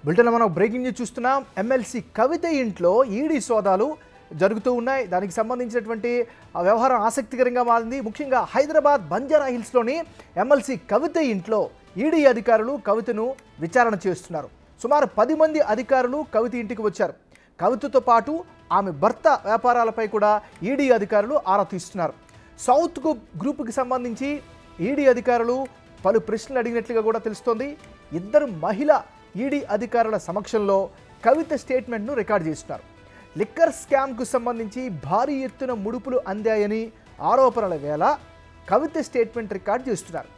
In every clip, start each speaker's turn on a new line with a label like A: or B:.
A: బులెటిన్లో మనం breaking news చూస్తున్నాం. ఎమ్మెల్సీ కవిత ఇంట్లో ఈడీ సోదాలు జరుగుతూ ఉన్నాయి. దానికి సంబంధించినటువంటి వ్యవహారం ఆసక్తికరంగా మారింది. ముఖ్యంగా హైదరాబాద్ బంజారా హిల్స్లోని ఎమ్మెల్సీ కవిత ఇంట్లో ఈడీ అధికారులు కవితను విచారణ చేస్తున్నారు. సుమారు 10 మంది అధికారులు కవిత ఇంటికి వచ్చారు. కవితతో పాటు ఆమె భర్త వ్యాపారాలపై కూడా ఈడీ అధికారులు ఆరా తీస్తున్నారు. సౌత్ గ్రూప్కి సంబంధించి ఈడీ అధికారులు పలు ప్రశ్నలు అడిగినట్లుగా కూడా తెలుస్తోంది. ఇద్దరు మహిళా ఈడీ అధికారుల సమక్షంలో కవిత స్టేట్మెంట్ను రికార్డు చేస్తున్నారు. లిక్కర్ స్కామ్కు సంబంధించి భారీ ఎత్తున ముడుపులు అందాయని ఆరోపణల వేళ కవిత స్టేట్మెంట్ రికార్డు చేస్తున్నారు.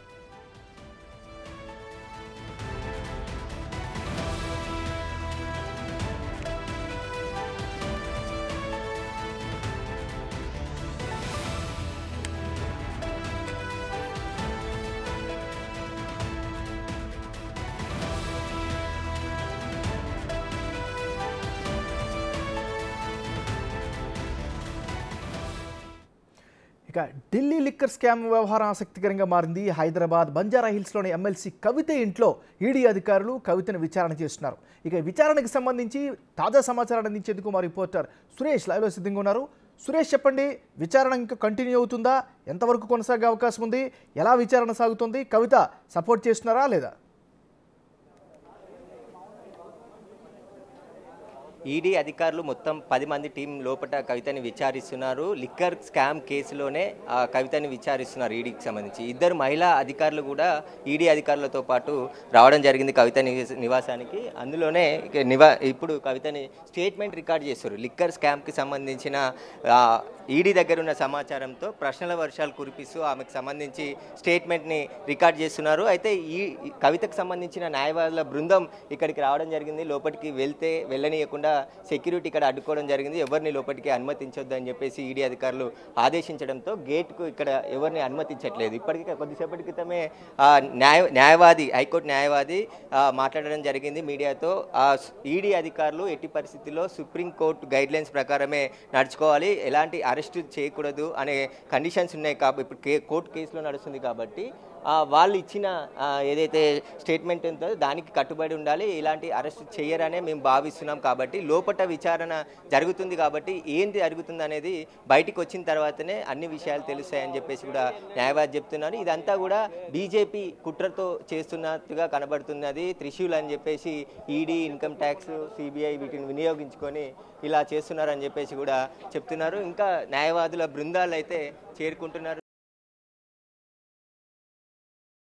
A: ఇక ఢిల్లీ లిక్కర్ స్కామ్ వ్యవహారం ఆసక్తికరంగా మారింది. హైదరాబాద్ బంజారా హిల్స్లోని ఎమ్మెల్సీ కవిత ఇంట్లో ఈడీ అధికారులు కవితను విచారణ చేస్తున్నారు. ఇక విచారణకు సంబంధించి తాజా సమాచారాన్ని అందించేందుకు మా రిపోర్టర్ సురేష్ లైవ్లో సిద్ధంగా ఉన్నారు. సురేష్, చెప్పండి, విచారణ ఇంకా కంటిన్యూ అవుతుందా? ఎంతవరకు కొనసాగే అవకాశం ఉంది? ఎలా విచారణ సాగుతుంది? కవిత సపోర్ట్ చేస్తున్నారా లేదా?
B: ఈడీ అధికారులు మొత్తం 10 మంది టీం లోపల కవితని విచారిస్తున్నారు. Liquor scam కేసులోనే కవితని విచారిస్తున్నారు. ఈడీకి సంబంధించి ఇద్దరు మహిళా అధికారులు కూడా ఈడీ అధికారులతో పాటు రావడం జరిగింది కవిత నివాసానికి. అందులోనే ఇప్పుడు కవితని స్టేట్మెంట్ రికార్డ్ చేస్తారు. లిక్కర్ స్కామ్కి సంబంధించిన ఈడీ దగ్గర ఉన్న సమాచారంతో ప్రశ్నల వర్షాలు కురిపిస్తూ ఆమెకు సంబంధించి స్టేట్మెంట్ని రికార్డ్ చేస్తున్నారు. అయితే ఈ కవితకు సంబంధించిన న్యాయవాదుల బృందం ఇక్కడికి రావడం జరిగింది. లోపలికి వెళ్ళనీయకుండా సెక్యూరిటీ ఇక్కడ అడ్డుకోవడం జరిగింది. ఎవరిని లోపలికి అనుమతించొద్దు అని చెప్పేసి ఈడీ అధికారులు ఆదేశించడంతో గేట్కు ఇక్కడ ఎవరిని అనుమతించట్లేదు. ఇప్పటికీ కొద్దిసేపటి క్రితమే న్యాయవాది, హైకోర్టు న్యాయవాది మాట్లాడడం జరిగింది మీడియాతో. ఈడీ అధికారులు ఎట్టి పరిస్థితుల్లో సుప్రీంకోర్టు గైడ్లైన్స్ ప్రకారమే నడుచుకోవాలి, ఎలాంటి అరెస్ట్ చేయకూడదు అనే కండిషన్స్ ఉన్నాయి. కాబట్టి ఇప్పుడు కోర్టు కేసులో నడుస్తుంది కాబట్టి వాళ్ళు ఇచ్చిన ఏదైతే స్టేట్మెంట్ ఉందో దానికి కట్టుబడి ఉండాలి, ఇలాంటి అరెస్ట్ చేయరనే మేము భావిస్తున్నాం. కాబట్టి లోపల విచారణ జరుగుతుంది కాబట్టి ఏంటి జరుగుతుంది అనేది బయటికి వచ్చిన తర్వాతనే అన్ని విషయాలు తెలుస్తాయని చెప్పేసి కూడా న్యాయవాది చెప్తున్నారు. ఇదంతా కూడా బీజేపీ కుట్రతో చేస్తున్నట్టుగా కనబడుతున్నది. త్రిశూల్ అని చెప్పేసి ఈడీ, ఇన్కమ్ ట్యాక్స్, సిబిఐ వీటిని వినియోగించుకొని ఇలా చేస్తున్నారని చెప్పేసి కూడా చెప్తున్నారు. ఇంకా న్యాయవాదుల బృందాలు అయితే చేరుకుంటున్నారు.